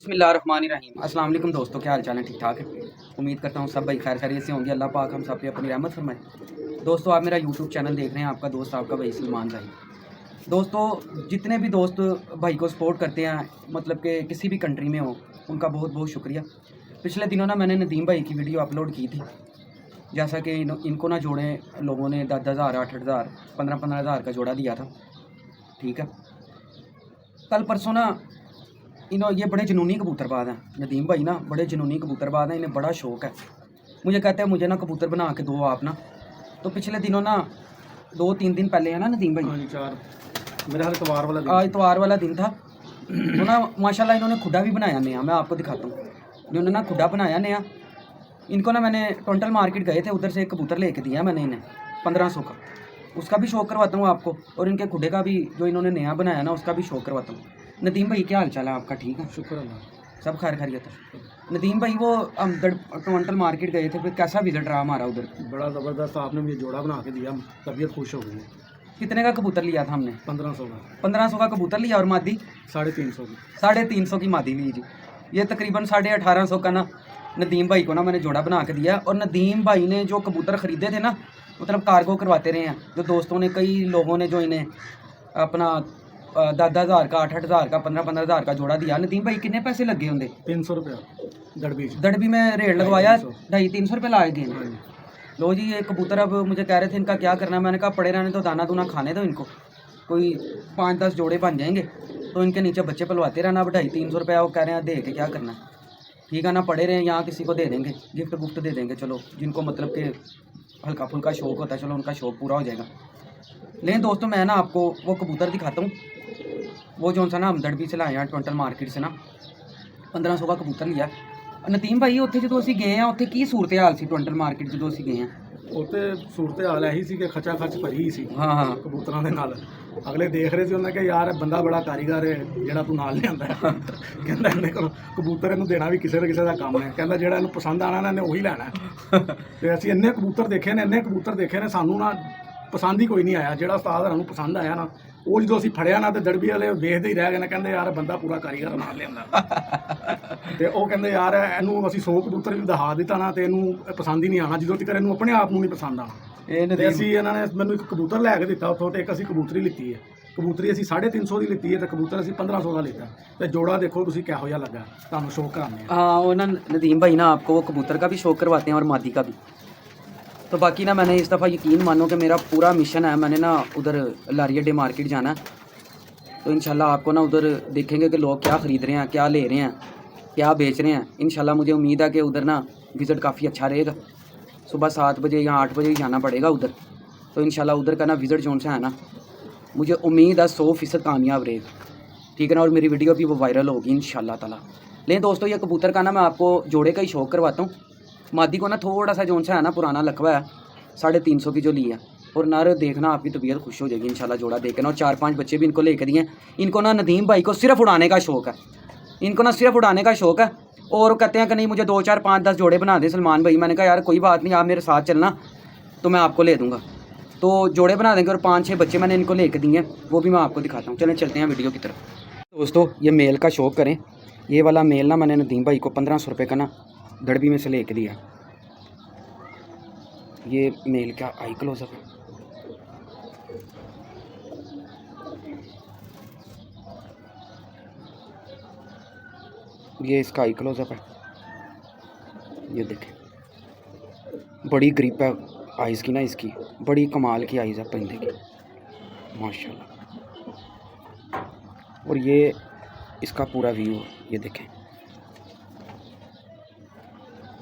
बिस्मिल्लाहिर्रहमानिर्रहीम। अस्सलाम वालेकुम दोस्तों, क्या हाल चाल है? ठीक ठाक है। उम्मीद करता हूँ सब भाई खैर खैरियत से होंगे। अल्लाह पाक हम सब पे अपनी रहमत फरमाए। दोस्तों, आप मेरा यूट्यूब चैनल देख रहे हैं, आपका दोस्त आपका भाई सलमान भाई। दोस्तों, जितने भी दोस्त भाई को सपोर्ट करते हैं, मतलब कि किसी भी कंट्री में हो, उनका बहुत बहुत शुक्रिया। पिछले दिनों ना मैंने नदीम भाई की वीडियो अपलोड की थी, जैसा कि इनको ना जोड़े लोगों ने 10,000 8,000 15,000 का जोड़ा दिया था। ठीक है, कल परसों ना ये बड़े जुनूनी कबूतरबाज हैं। नदीम भाई ना बड़े जुनूनी कबूतरबाज हैं, इन्हें बड़ा शौक़ है। मुझे कहते हैं मुझे ना कबूतर बना के दो आप ना। तो पिछले दिनों ना 2-3 दिन पहले है ना नदीम भाई, मेरा इतवार वाला दिन, आज इतवार वाला दिन था। तो ना माशाल्लाह इन्होंने खुदा भी बनाया नया, मैं आपको दिखाता हूँ। इन्होंने ना खुदा बनाया नया। इनको ना मैंने टोंटल मार्केट गए थे, उधर से एक कबूतर लेके दिया मैंने इन्हें 1500 का। उसका भी शौक़ करवाता हूँ आपको, और इनके खुडे का भी जो इन्होंने नया बनाया ना उसका भी शौक़ करवाता हूँ। नदीम भाई क्या हाल चाल है आपका? ठीक है, शुक्र अल्लाह, सब खैर खैरियत है। नदीम भाई वो हम टोंटल मार्केट गए थे, फिर कैसा विजिट रहा हमारा उधर? बड़ा ज़बरदस्त। आपने मुझे जोड़ा बना के दिया, तबीयत खुश हो गई। कितने का कबूतर लिया था हमने? 1500 का। 1500 का कबूतर लिया, और मादी 350 की। 350 की मादी ली जी। ये तकरीबन 1850 का ना नदीम भाई को ना मैंने जोड़ा बना के दिया। और नदीम भाई ने जो कबूतर ख़रीदे थे ना, मतलब कार्गो करवाते रहे हैं जो दोस्तों ने, कई लोगों ने जो इन्हें अपना 10,000 का 8,000 का 15,000 का जोड़ा दिया। नदीम भाई कितने पैसे लगे होंगे? 300 रुपया दड़बी में रेट लगवाया, 250-300 रुपये लाए दिए। हाँ जी। लो जी, ये कबूतर अब मुझे कह रहे थे इनका क्या करना है। मैंने कहा पड़े रहने तो, दाना दूना खाने दो इनको, कोई 5-10 जोड़े बन जाएंगे तो इनके नीचे बच्चे पलवाते रहना। अब 250-300 रुपया वो कह रहे हैं, दे के क्या करना है। ठीक है ना, पड़े रहे यहाँ, किसी को दे देंगे, गिफ्ट गुफ्ट दे देंगे। चलो, जिनको मतलब कि हल्का फुल्का शौक़ होता है, चलो उनका शौक़ पूरा हो जाएगा। लेकिन दोस्तों, मैं ना आपको वो कबूतर दिखाता हूँ, वो जो सा ना हम दड़बी से लाए हैं टोंटल मार्केट से ना, 1500 का कबूतर लिया। नदीम भाई ਉੱਥੇ ਜਦੋਂ ਅਸੀਂ ਗਏ ਆ, ਉੱਥੇ ਕੀ ਸੂਰਤ ਹਾਲ ਸੀ ਟੋਂਟਲ ਮਾਰਕੀਟ ਜਦੋਂ ਅਸੀਂ ਗਏ ਆ? ਉੱਥੇ ਸੂਰਤ ਹਾਲ ਇਹੀ ਸੀ ਕਿ ਖਚਾ ਖਚ ਭਰੀ ਸੀ ਹਾਂ ਕਬੂਤਰਾਂ ਦੇ ਨਾਲ। ਅਗਲੇ ਦੇਖ ਰਹੇ ਸੀ, ਉਹਨਾਂ ਕਿ ਯਾਰ ਬੰਦਾ ਬੜਾ ਕਾਰੀਗਰ ਹੈ ਜਿਹੜਾ ਤੂੰ ਨਾਲ ਲਿਆਂਦਾ। ਕਹਿੰਦਾ ਇਹਨੇ ਕੋਲ ਕਬੂਤਰ ਇਹਨੂੰ ਦੇਣਾ ਵੀ ਕਿਸੇ ਦਾ ਕੰਮ ਹੈ। ਕਹਿੰਦਾ ਜਿਹੜਾ ਇਹਨੂੰ ਪਸੰਦ ਆਣਾ ਨਾ ਇਹਨੇ ਉਹੀ ਲੈਣਾ। ਤੇ ਅਸੀਂ ਇੰਨੇ ਕਬੂਤਰ ਦੇਖੇ ਨੇ ਸਾਨੂੰ ਨਾ ਪਸੰਦ ਹੀ ਕੋਈ ਨਹੀਂ ਆਇਆ। ਜਿਹੜਾ ਉਸਤਾਦ ਨੂੰ ਪਸੰਦ ਆਇਆ ਨਾ, ਉਹ ਜਦੋਂ ਅਸੀਂ ਫੜਿਆ ਨਾ ਤੇ ਦੜਬੀ ਵਾਲੇ ਵੇਖਦੇ ਹੀ ਰਹਿ ਗਏ ਨੇ, ਕਹਿੰਦੇ ਯਾਰ ਬੰਦਾ ਪੂਰਾ ਕਾਰੀਗਰ ਨਾਲ ਲਿਆਂਦਾ। ਤੇ ਉਹ ਕਹਿੰਦੇ ਯਾਰ ਇਹਨੂੰ ਅਸੀਂ 100 ਕਬੂਤਰ ਵੀ ਦਿਖਾ ਦਿੱਤਾ ਨਾ ਤੇ ਇਹਨੂੰ ਪਸੰਦ ਹੀ ਨਹੀਂ ਆਣਾ, ਜਦੋਂ ਤੱਕ ਇਹਨੂੰ ਆਪਣੇ ਆਪ ਨੂੰ ਨਹੀਂ ਪਸੰਦ ਆਣਾ। ਤੇ ਅਸੀਂ ਇਹਨਾਂ ਨੇ ਮੈਨੂੰ ਇੱਕ ਕਬੂਤਰ ਲੈ ਕੇ ਦਿੱਤਾ ਉੱਥੋਂ, ਤੇ ਇੱਕ ਅਸੀਂ ਕਬੂਤਰੀ ਲਿੱਤੀ ਹੈ। ਕਬੂਤਰੀ ਅਸੀਂ 350 ਦੀ ਲਿੱਤੀ ਹੈ ਤੇ ਕਬੂਤਰ ਅਸੀਂ 1500 ਦਾ ਲਿੱਤਾ। ਤੇ ਜੋੜਾ ਦੇਖੋ ਤੁਸੀਂ ਕਿਹੋ ਜਿਹਾ ਲੱਗਾ, ਤੁਹਾਨੂੰ ਸ਼ੌਕ ਕਰਾਉਂਦੇ ਆ। हाँ, वो ना नदीम भाई ना आपको वो कबूतर का भी शौक़ करवाते हैं और मादी का भी। तो बाकी ना मैंने इस दफ़ा यकीन मानो कि मेरा पूरा मिशन है, मैंने ना उधर लारी अड्डे मार्केट जाना है। तो इंशाल्लाह आपको ना उधर देखेंगे कि लोग क्या ख़रीद रहे हैं, क्या ले रहे हैं, क्या बेच रहे हैं। इंशाल्लाह मुझे उम्मीद है कि उधर ना विज़िट काफ़ी अच्छा रहेगा। सुबह 7 बजे या 8 बजे ही जाना पड़ेगा उधर। तो इंशाल्लाह उधर का ना विज़िट जोन से है ना, मुझे उम्मीद है 100% कामयाब रहेगा। ठीक है ना, और मेरी वीडियो भी वो वायरल होगी इंशाल्लाह ताला। लेकिन दोस्तों, ये कबूतर का ना मैं आपको जोड़े का ही शौक़ करवाता हूँ। मादी को ना थोड़ा सा जोन सा है ना पुराना लकवा है, 350 की जो ली है। और नर देखना आपकी तबीयत खुश हो जाएगी इंशाल्लाह जोड़ा देख के ना। और 4-5 बच्चे भी इनको लेकर दिए। इनको ना नदीम भाई को सिर्फ उड़ाने का शौक़ है, इनको ना सिर्फ उड़ाने का शौक़ है। और कहते हैं कि नहीं मुझे 2, 4, 5, 10 जोड़े बना दें सलमान भाई। मैंने कहा यार कोई बात नहीं, आप मेरे साथ चलना तो मैं आपको ले दूँगा। तो जोड़े बना देंगे। और 5-6 बच्चे मैंने इनको लेकर दिए हैं, वो भी मैं आपको दिखाता हूँ। चलें चलते हैं वीडियो की तरफ। दोस्तों, ये मेल का शौक़ करें। ये वाला मेल ना मैंने नदीम भाई को 1500 रुपये का ना दड़बी में से ले कर दिया। ये मेल का आई क्लोजअप है। ये इसका आई क्लोजअप है, ये देखें, बड़ी ग्रिप है आइज़ की ना, इसकी बड़ी कमाल की आइज़ है परिंदे की माशाल्लाह। और ये इसका पूरा व्यू, ये देखें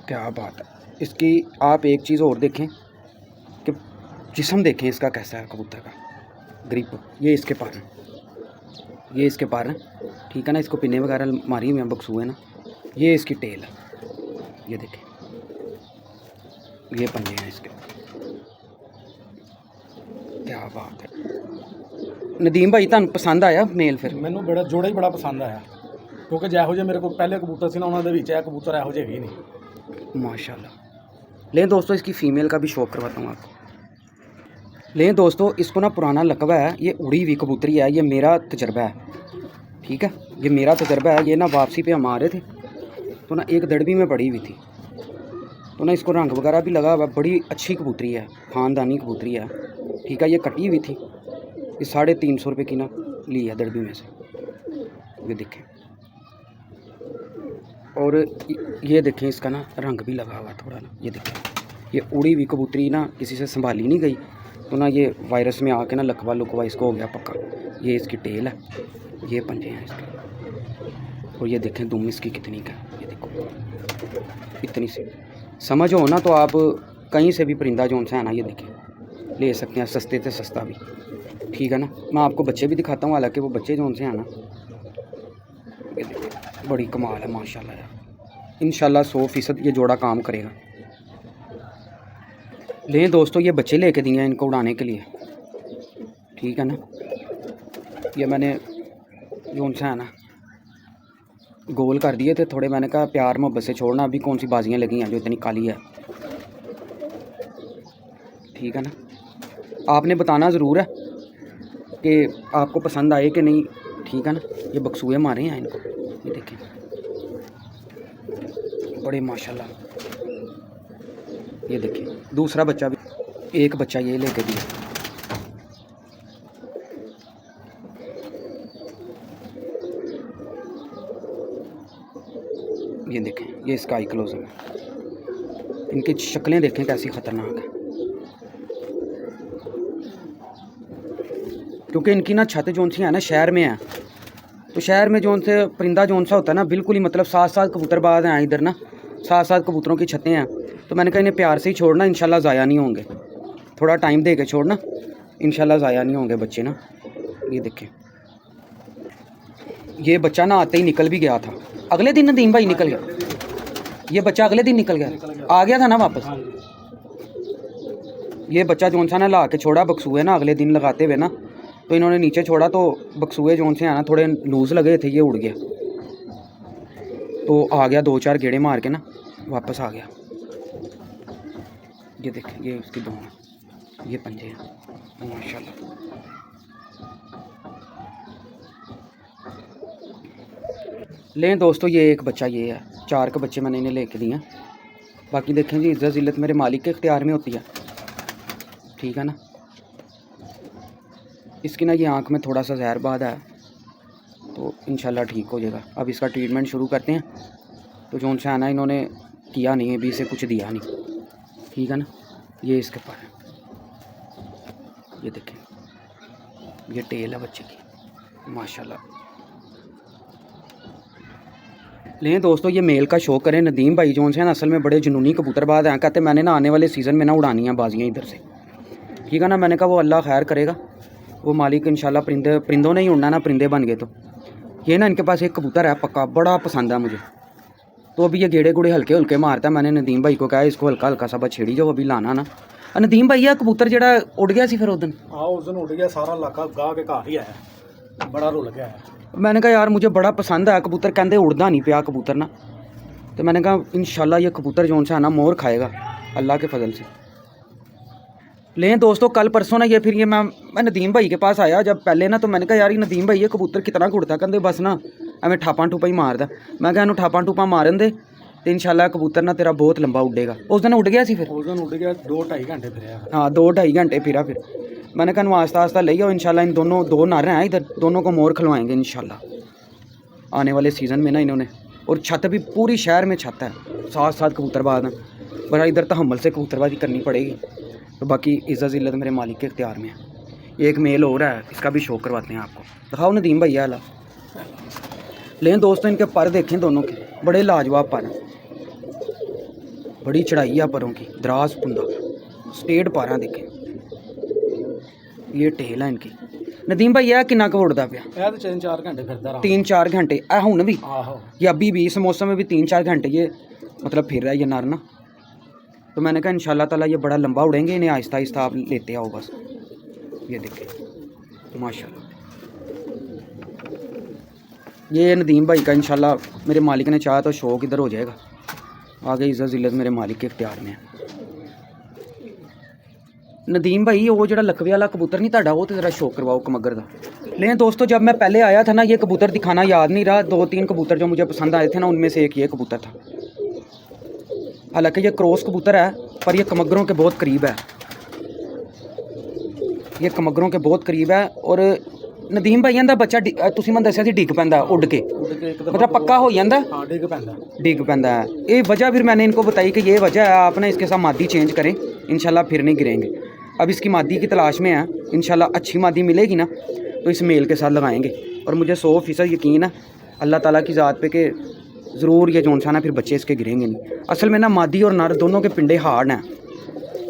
क्या बात है इसकी। आप एक चीज़ और देखें कि जिस्म देखें इसका कैसा है कबूतर का, ग्रिप। ये इसके पार हैं, ये इसके पार हैं। ठीक है ना, इसको पिन्ने वगैरह मारी हुई हैं, बक्सुए ना। ये इसकी टेल है, ये देखें, ये पंजे हैं इसके, क्या बात है। नदीम भाई तुहानू पसंद आया मेल? फिर ਮੈਨੂੰ ਬੜਾ ਜੋੜਾ ਹੀ ਬੜਾ ਪਸੰਦ ਆਇਆ, ਕਿਉਂਕਿ ਜਿਹੋ ਜਿਹੇ ਮੇਰੇ ਕੋਲ ਪਹਿਲੇ ਕਬੂਤਰ ਸੀ ਨਾ, ਉਹਨਾਂ ਦੇ ਵਿੱਚ ਇਹ ਕਬੂਤਰ ਇਹੋ ਜਿਹੇ ਹੀ ਨਹੀਂ माशाल्लाह। लेकिन दोस्तों, इसकी फ़ीमेल का भी शौक़ करवाता हूँ आपको। लेकिन दोस्तों, इसको ना पुराना लकवा है, ये उड़ी हुई कबूतरी है, ये मेरा तजर्बा है। ठीक है, ये मेरा तजर्बा है। ये ना वापसी पे हम आ रहे थे तो ना एक दड़बी में पड़ी हुई थी, तो ना इसको रंग वगैरह भी लगा हुआ, बड़ी अच्छी कबूतरी है, ख़ानदानी कबूतरी है। ठीक है, ये कटी हुई थी, ये 350 रुपये की ना ली है दड़बी में से, ये देखें। और ये देखें इसका ना रंग भी लगा हुआ थोड़ा ना, ये देखें। ये उड़ी हुई कबूतरी ना किसी से संभाली नहीं गई, तो ना ये वायरस में आके ना लकवा लुकवा इसको हो गया पक्का। ये इसकी टेल है, ये पंजे हैं इसके, और ये देखें दुम इसकी कितनी का, ये देखो इतनी सी। समझ हो ना तो आप कहीं से भी परिंदा जोन सा है ना, ये देखें ले सकते हैं, सस्ते से सस्ता भी। ठीक है ना, मैं आपको बच्चे भी दिखाता हूँ, हालांकि वो बच्चे जोन से हैं ना, ये देखें बड़ी कमाल है माशाल्लाह यार। इंशाल्लाह 100% ये जोड़ा काम करेगा। लें दोस्तों, ये बच्चे लेके दिए हैं इनको उड़ाने के लिए। ठीक है ना, ये मैंने जोन सा है ना गोल कर दिए थे थोड़े, मैंने कहा प्यार मोहब्बत से छोड़ना, अभी कौन सी बाजियाँ लगी हैं जो इतनी काली है। ठीक है ना, आपने बताना ज़रूर है कि आपको पसंद आए कि नहीं। ठीक है ना, ये बक्सूए मारे हैं इनको, ये देखें बड़े माशाल्लाह। ये देखें दूसरा बच्चा भी, एक बच्चा ये लेके दिया। ये देखें, ये स्काई क्लोजर है, इनकी शक्लें देखें कैसी ख़तरनाक है, क्योंकि इनकी ना छत जोन सी है ना शहर में है, तो शहर में जोन से परिंदा जोन सा होता है ना, बिल्कुल ही मतलब 7-7 कबूतरबाज हैं इधर ना, 7-7 कबूतरों की छतें हैं। तो मैंने कहा इन्हें प्यार से ही छोड़ना, इंशाल्लाह ज़ाया नहीं होंगे, थोड़ा टाइम दे के छोड़ना, इंशाल्लाह ज़ाया नहीं होंगे बच्चे ना। ये देखें, ये बच्चा ना आते ही निकल भी गया था, अगले दिन नदीम भाई निकल गया, ये बच्चा अगले दिन निकल गया, आ गया था ना वापस। ये बच्चा जोन सा ना ला के छोड़ा बक्सूए ना, अगले दिन लगाते हुए ना, तो इन्होंने नीचे छोड़ा, तो बक्सूए जोन से है ना थोड़े लूज़ लगे थे, ये उड़ गया, तो आ गया 2-4 गेड़े मार के ना वापस आ गया। ये देखें, ये उसकी दोनों, ये पंजे हैं माशाल्लाह। लें दोस्तों, ये एक बच्चा ये है, 4 के बच्चे मैंने इन्हें लेके दिए हैं। बाकी देखें जी, इज़्ज़त ज़िल्लत मेरे मालिक के इख्तियार में होती है। ठीक है ना, इसकी ना ये आँख में थोड़ा सा जहर बाद है, तो इंशाल्लाह ठीक हो जाएगा। अब इसका ट्रीटमेंट शुरू करते हैं। तो जोन से आना इन्होंने किया नहीं, अभी इसे कुछ दिया नहीं। ठीक है ना, ये इसके पर है, ये देखें, ये टेल है बच्चे की माशाल्लाह। लें दोस्तों, ये मेल का शौक करें। नदीम भाई जोन से हैं असल में बड़े जुनूनी कबूतरबाज हैं, कहते मैंने ना आने वाले सीज़न में ना उड़ानी है बाजियाँ इधर से। ठीक है ना, मैंने कहा वो अल्लाह खैर करेगा, वो मालिक इंशाल्लाह परिंदों ने ही उड़ना ना, परिंदे बन गए। तो ये ना इनके पास एक कबूतर है पक्का, बड़ा पसंद है मुझे, तो अभी ये गेड़े गुड़े हल्के हल्के मारता है। मैंने नदीम भाई को कहा इसको हल्का हल्का सा बस छेड़ी जाओ, अभी लाना ना। नदीम भाई यह कबूतर जड़ा उड़ गया सी फिर उस दिन, हाँ उस दिन उड़ गया, सारा इलाका गाह के घर ही आया, बड़ा रुल गया है। मैंने कहा यार मुझे बड़ा पसंद है कबूतर, कहते उड़दा नहीं पिया कबूतर ना, तो मैंने कहा इंशाल्लाह ये कबूतर जोन सा है ना मोर खाएगा अल्लाह के फजल से। लें दोस्तों, कल परसों ना ये फिर ये मैं नदीम भाई के पास आया जब पहले ना, तो मैंने कहा यार ये नदीम भाई ये कबूतर कितना उड़ता, कहते बस ना एवं ठापा ठूपा ही मारदा। मैं कहा ठापा ठूपा मारन दे तो इंशाल्लाह कबूतर ना तेरा बहुत लंबा उड़ेगा। उस दिन उड़ गया सी फिर, उस दिन उड़ गया, 2-2.5 घंटे फिर। हाँ 2-2.5 घंटे फिरा। फिर मैंने कहा आस्ता आस्ता ले आओ, इंशाल्लाह इन दोनों 2 नर हैं इधर, दोनों को मोर खिलवाएंगे इंशाल्लाह आने वाले सीज़न में ना इन्होंने। और छत भी पूरी शहर में छत है, 7-7 कबूतरबाज हैं, बड़ा इधर तहम्मुल से कबूतरबाजी करनी पड़ेगी। तो बाकी इज़्ज़त ज़िल्लत मेरे मालिक के इख्तियार में है। एक मेल हो रहा है, इसका भी शौक करवाते हैं आपको, दिखाओ नदीम भैया ला। लें दोस्तों, इनके पर देखें दोनों के, बड़े लाजवाब पर हैं, बड़ी चढ़ाई है परों की, दराज पुंदा स्टेट पर हैं देखें। ये टेल है इनकी। नदीम भाई यह कितना क उड़दा पिया? 3-4 घंटे फिरदा रहा। 3-4 घंटे हुण भी, आहो ये अभी भी इस मौसम में भी 3-4 घंटे ये मतलब फिर रहा है ये नर ना। तो मैंने कहा इंशाल्लाह ताला ये बड़ा लंबा उड़ेंगे, इन्हें आहिस्ता आहिस्ता आप लेते आओ बस। ये देखें माशाल्लाह, ये नदीम भाई का इंशाल्लाह मेरे मालिक ने चाहा तो शौक इधर हो जाएगा। आगे इज़्ज़त ज़िल्लत मेरे मालिक के इख्तियार में है। नदीम भाई वो जो लकवे वाला कबूतर नहीं ਤੁਹਾਡਾ, वो तो ज़रा शौक करवाओ कमगर का। लेकिन दोस्तों जब मैं पहले आया था ना, ये कबूतर दिखाना याद नहीं रहा। 2-3 कबूतर जो मुझे पसंद आए थे ना, उनमें से एक ये कबूतर था। हालांकि ये क्रॉस कबूतर है, पर ये कमगरों के बहुत करीब है। ये कमगरों के बहुत करीब है। और नदीम भाई ਦਾ ਬੱਚਾ ਤੁਸੀਂ ਮੈਨੂੰ ਦੱਸਿਆ ਸੀ ਡਿੱਗ ਪੈਂਦਾ ਉੱਡ के मतलब पक्का हो जाता है। हाँ डिग पैंदा है। ये वजह फिर मैंने इनको बताई कि ये वजह है, आप ना इसके साथ मादी चेंज करें, इंशाल्लाह फिर नहीं गिरेंगे। अब इसकी मादी की तलाश में है, इंशाल्लाह अच्छी मादी मिलेगी ना तो इस मेल के साथ लगाएंगे। और मुझे 100% यकीन है अल्लाह ताला की ज़ात पे कि ज़रूर ये जोन सा ना फिर बच्चे इसके गिरेंगे नहीं। असल में ना मादी और नर दोनों के पिंडे हार्ड हैं,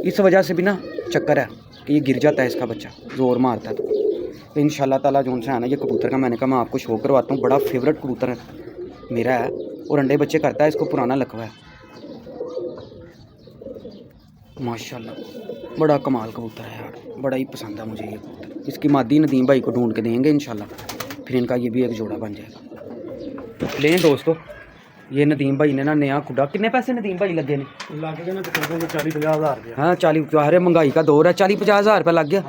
इस वजह से भी ना चक्कर है कि ये गिर जाता है इसका बच्चा, ज़ोर मारता है। तो इंशाल्लाह ताला जोन सा है ना ये कबूतर का मैंने कहा मैं आपको शो करवाता हूँ। बड़ा फेवरेट कबूतर है मेरा है और अंडे बच्चे करता है। इसको पुराना लकवा है माशाल्लाह, बड़ा कमाल कबूतर है यार, बड़ा ही पसंद है मुझे ये कबूतर। इसकी मादी नदीम भाई को ढूंढ के देंगे इंशाल्लाह, फिर इनका ये भी एक जोड़ा बन जाएगा। लें दोस्तों ये नदीम भाई ने ना नया खुडा, कितने पैसे नदीम भाई लगे ने? लग गए ना तकरीबन 40-50 हज़ार रुपया। हाँ 40, अरे महंगाई का दौर है, 40-50 हज़ार रुपया लग गया।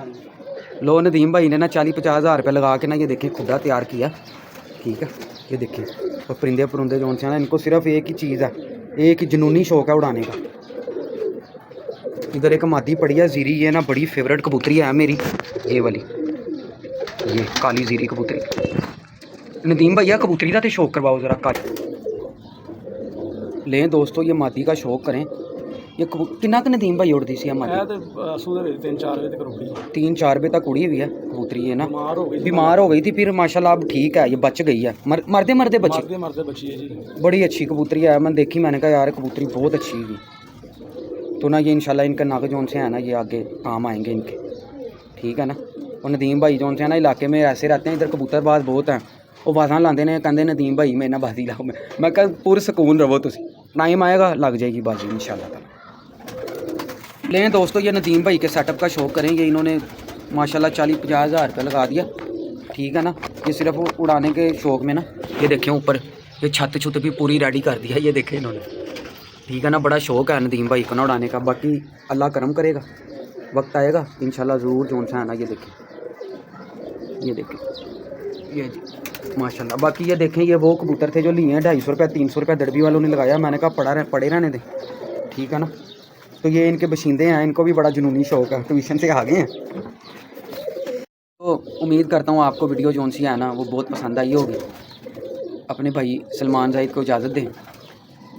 लो नदीम भाई ने ना 40-50 हज़ार रुपया लगा के ना ये देखें खुदा तैयार किया, ठीक है। ये देखें और परिंदे पुरंदे जो से ना इनको सिर्फ एक ही चीज़ है, एक ही जुनूनी शौक है उड़ाने का। इधर एक मादी पड़ी है जीरी, ये ना बड़ी फेवरेट कबूतरी है मेरी, ये वाली, ये काली जीरी कबूतरी। नदीम भैया कबूतरी का तो शौक करवाओ ज़रा काली। लें दोस्तों ये मादी का शौक करें। ये किन्ना क नदीम भाई उड़ती सी मादी? 3-4 बजे तक रुकी, 3-4 बजे तक उड़ी हुई है कबूतरी है ना। बीमार हो गई थी, फिर माशाल्लाह अब ठीक है, ये बच गई है। मरते मरते बची, मरते बची है जी। बड़ी अच्छी कबूतरी है, मैंने देखी, मैंने कहा यार कबूतरी बहुत अच्छी है। तो ना ये इंशाल्लाह इनका नाग जोन से है ना ये आगे काम आएंगे इनके, ठीक है ना। और नदीम भाई जोन से है ना इलाके में ऐसे रहते हैं, इधर कबूतरबाज बहुत हैं, वो बाजा लाते हैं, कहते नदीम भाई मैं ना बाजी लाओ। मैं कहा पूरे सुकून रहो तुम, टाइम आएगा लग जाएगी बाजी इंशाल्लाह ताला। लें दोस्तों ये नदीम भाई के सेटअप का शौक करें। ये इन्होंने माशाल्लाह 40-50 हज़ार रुपया लगा दिया, ठीक है ना। ये सिर्फ उड़ाने के शौक में ना, ये देखें ऊपर ये छत छुत भी पूरी रेडी कर दिया, ये देखें इन्होंने, ठीक है ना। बड़ा शौक है नदीम भाई को ना उड़ाने का। बाकी अल्लाह करम करेगा, वक्त आएगा इंशाल्लाह ज़रूर जोन सा है ना। ये देखें ये जी माशाल्लाह। बाकी ये देखें ये वो कबूतर थे जो लिए हैं 250 रुपये 300 रुपये दड़बी वालों ने लगाया, मैंने कहा पड़े रहने दें, ठीक है ना। तो ये इनके बशिंदे हैं, इनको भी बड़ा जुनूनी शौक है, ट्यूशन से आ गए हैं। तो उम्मीद करता हूँ आपको वीडियो जोन सी है ना वो बहुत पसंद आई होगी। अपने भाई सलमान जाहिद को इजाज़त दें,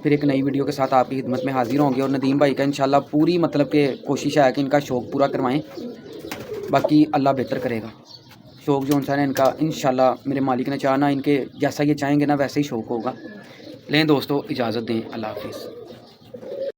फिर एक नई वीडियो के साथ आपकी खिदमत में हाजिर होंगे। और नदीम भाई का इंशाल्लाह पूरी मतलब कि कोशिश है कि इनका शौक़ पूरा करवाएं, बाकी अल्लाह बेहतर करेगा। शौक़ जो इंसान है इनका इंशाल्लाह मेरे मालिक ने चाहा ना, इनके जैसा ये चाहेंगे ना वैसे ही शौक़ होगा। लें दोस्तों इजाज़त दें, अल्लाह हाफिज़।